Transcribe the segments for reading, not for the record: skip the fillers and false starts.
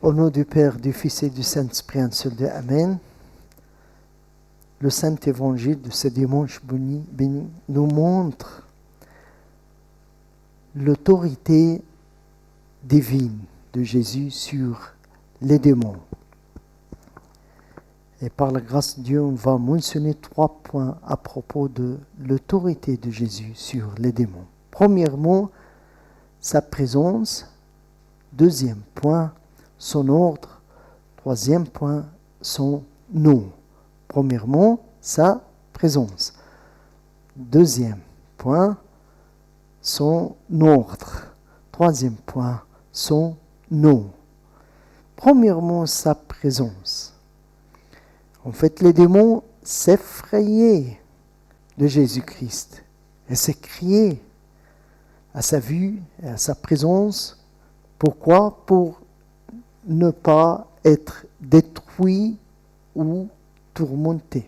Au nom du Père, du Fils et du Saint-Esprit, un seul Dieu. Amen. Le Saint Évangile de ce dimanche béni nous montre l'autorité divine de Jésus sur les démons. Et par la grâce de Dieu, on va mentionner 3 points à propos de l'autorité de Jésus sur les démons. Premièrement, sa présence. Deuxième point, son ordre. Troisième point, son nom. Premièrement, sa présence. Deuxième point, son ordre. Troisième point, son nom. Premièrement, sa présence. En fait, les démons s'effrayaient de Jésus-Christ et s'écriaient à sa vue et à sa présence. Pourquoi ? Pour ne pas être détruits ou tourmentés.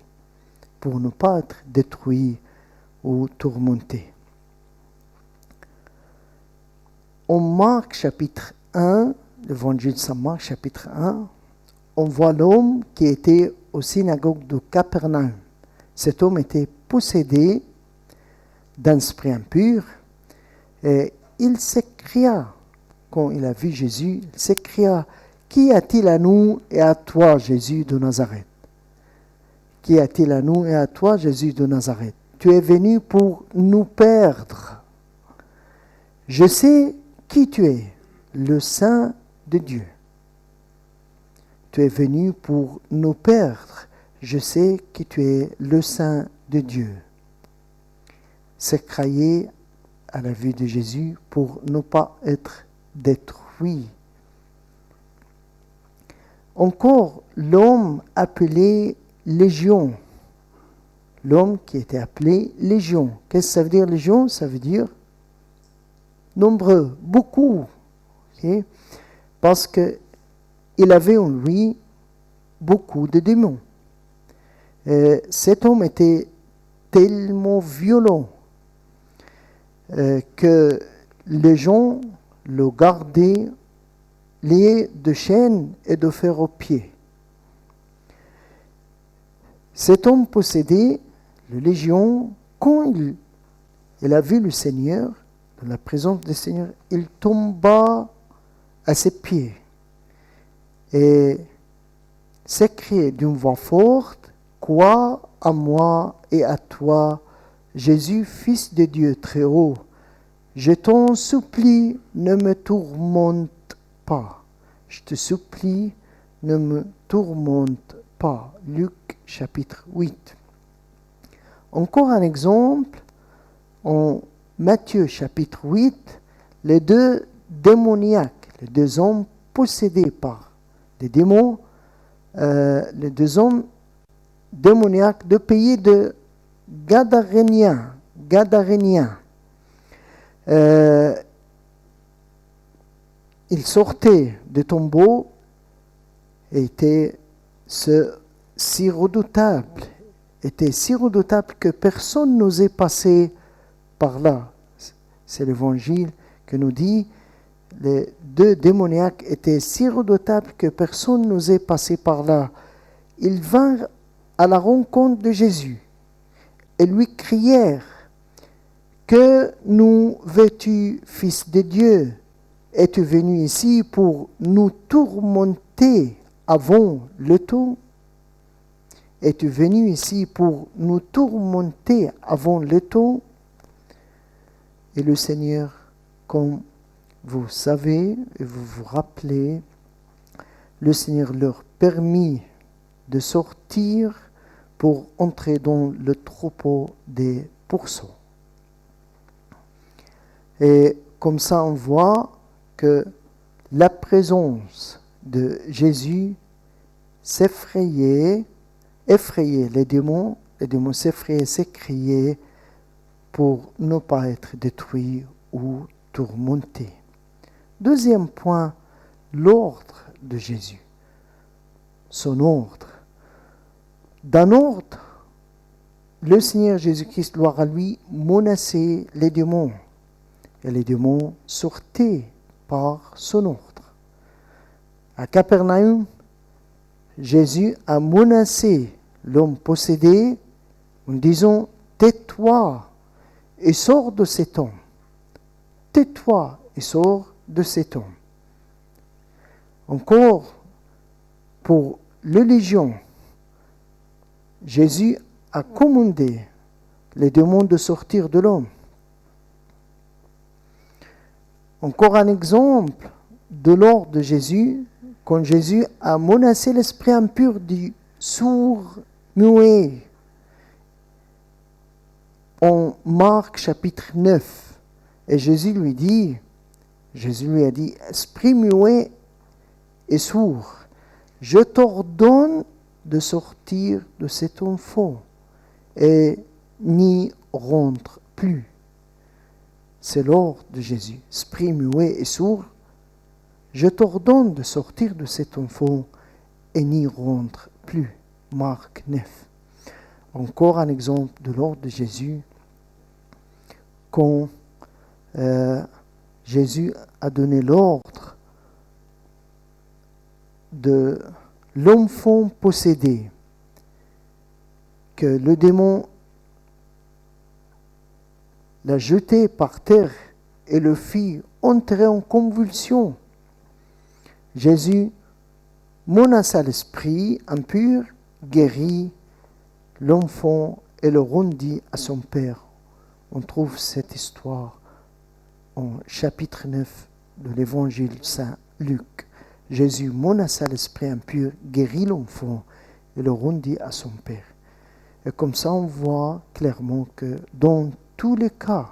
Pour ne pas être détruits ou tourmentés. En Marc chapitre 1, l'évangile de Saint Marc chapitre 1, on voit l'homme qui était aux synagogues de Capernaum. Cet homme était possédé d'un esprit impur et il s'écria, quand il a vu Jésus, il s'écria, « Qu'y a-t-il à nous et à toi, Jésus de Nazareth ? Qu'y a-t-il à nous et à toi, Jésus de Nazareth ? Tu es venu pour nous perdre. Je sais qui tu es, le Saint de Dieu. Tu es venu pour nous perdre. Je sais que tu es le Saint de Dieu. » S'écrier à la vue de Jésus pour ne pas être détruit. Encore, l'homme appelé Légion. L'homme qui était appelé Légion. Qu'est-ce que ça veut dire, Légion ? Ça veut dire nombreux, beaucoup. Okay? Parce qu'il avait en lui beaucoup de démons. Cet homme était tellement violent que les gens le gardaient lié de chaînes et de fer aux pieds. Cet homme possédait le légion. Quand il a vu le Seigneur, dans la présence du Seigneur, il tomba à ses pieds et s'écriait d'une voix forte, « Quoi à moi et à toi, Jésus, Fils de Dieu très haut, je t'en supplie, ne me tourmente pas. Je te supplie, ne me tourmente pas. » Luc chapitre 8. Encore un exemple, en Matthieu chapitre 8, les deux démoniaques, les deux hommes possédés par des démons, les deux hommes démoniaques de pays de Gadaréniens. Ils sortaient des tombeaux et étaient si redoutables que personne n'osait passer par là. C'est l'évangile que nous dit, les deux démoniaques étaient si redoutables que personne n'osait passer par là. Ils vinrent à la rencontre de Jésus et lui crièrent, « Que nous veux-tu, Fils de Dieu ? Es-tu venu ici pour nous tourmenter avant le temps ? Es-tu venu ici pour nous tourmenter avant le temps ?» Et le Seigneur, comme vous savez et vous vous rappelez, le Seigneur leur permit de sortir pour entrer dans le troupeau des pourceaux. Et comme ça, on voit que la présence de Jésus effrayait les démons s'effrayaient, s'écriaient pour ne pas être détruits ou tourmentés. Deuxième point, l'ordre de Jésus. Son ordre. D'un ordre, le Seigneur Jésus-Christ, gloire à lui, menaçait les démons. Et les démons sortaient par son ordre. À Capernaum, Jésus a menacé l'homme possédé en disant « Tais-toi et sors de cet homme. Tais-toi et sors de cet homme. » Encore, pour les légions, Jésus a commandé les démons de sortir de l'homme. Encore un exemple de l'ordre de Jésus, quand Jésus a menacé l'esprit impur du sourd muet. En Marc chapitre 9, et Jésus lui a dit, esprit muet et sourd, je t'ordonne de sortir de cet enfant et n'y rentre plus. C'est l'ordre de Jésus. Esprit muet et sourd, je t'ordonne de sortir de cet enfant et n'y rentre plus. Marc 9. Encore un exemple de l'ordre de Jésus. Quand Jésus a donné l'ordre de l'enfant possédé, que le démon l'a jeté par terre et le fit entrer en convulsion. Jésus menaça l'esprit impur, guérit l'enfant et le rendit à son père. On trouve cette histoire en chapitre 9 de l'évangile Saint Luc. Jésus menaça l'esprit impur, guérit l'enfant et le rendit à son père. Et comme ça, on voit clairement que dans tous les cas,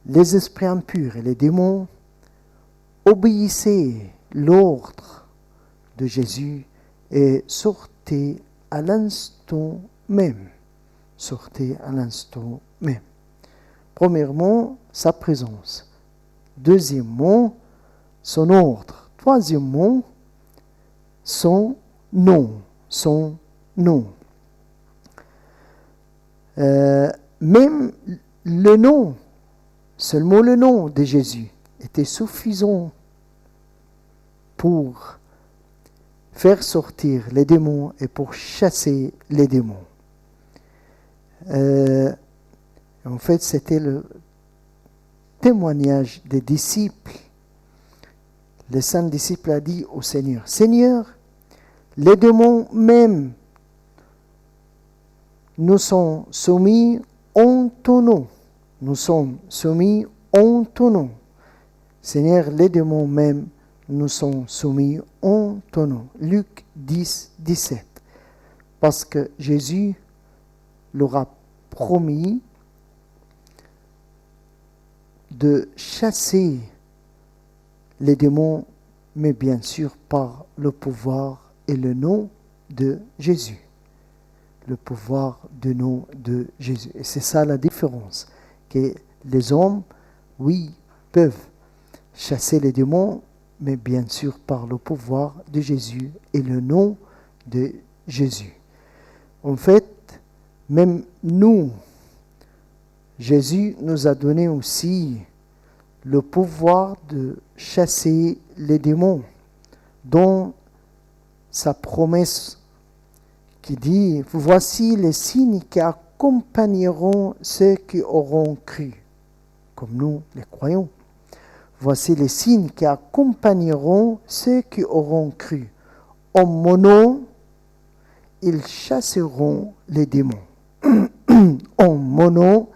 les esprits impurs et les démons obéissaient l'ordre de Jésus et sortaient à l'instant même. Sortaient à l'instant même. Premièrement, sa présence. Deuxièmement, son ordre. Troisièmement, son nom. Son nom. Même le nom, seulement le nom de Jésus était suffisant pour faire sortir les démons et pour chasser les démons. En fait, c'était le témoignage des disciples. Les saints disciples ont dit au Seigneur, « Seigneur, les démons même nous sont soumis en ton nom. Nous sommes soumis en ton nom. Seigneur, les démons même nous sont soumis en ton nom. » Luc 10, 17. Parce que Jésus leur a promis de chasser les démons, mais bien sûr par le pouvoir et le nom de Jésus. Le pouvoir du nom de Jésus. Et c'est ça la différence. Que les hommes, oui, peuvent chasser les démons, mais bien sûr par le pouvoir de Jésus et le nom de Jésus. En fait, même nous, Jésus nous a donné aussi le pouvoir de chasser les démons, dont sa promesse qui dit « Voici les signes qui accompagneront ceux qui auront cru », comme nous les croyons. Voici les signes qui accompagneront ceux qui auront cru. En mon nom, ils chasseront les démons. En mon nom,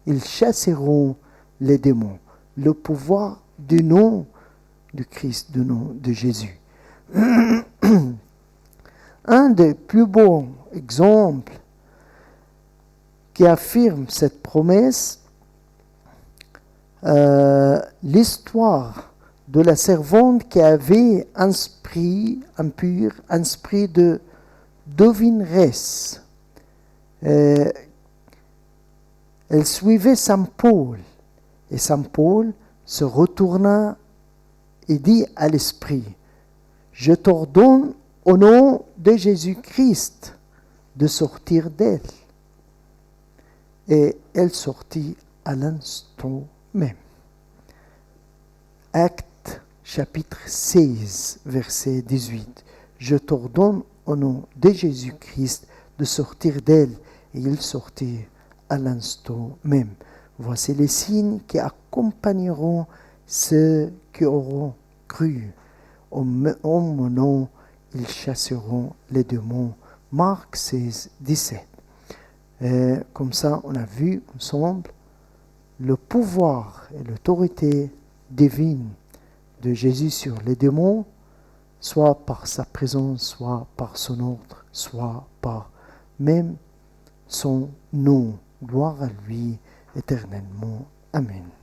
ils chasseront les démons. Le pouvoir du nom de Christ, du nom de Jésus. Un des plus beaux exemples qui affirme cette promesse, l'histoire de la servante qui avait un esprit impur, un esprit de devineresse. Elle suivait Saint Paul, et Saint Paul se retourna et dit à l'esprit, « Je t'ordonne au nom de Jésus-Christ de sortir d'elle. » Et elle sortit à l'instant même. Acte chapitre 16, verset 18. Je t'ordonne au nom de Jésus-Christ de sortir d'elle. Et il sortit à l'instant même. Voici les signes qui accompagneront ceux qui auront cru. En mon nom, ils chasseront les démons. Marc 16, 17. Et comme ça, on a vu ensemble le pouvoir et l'autorité divine de Jésus sur les démons, soit par sa présence, soit par son ordre, soit par même son nom. Gloire à lui éternellement. Amen.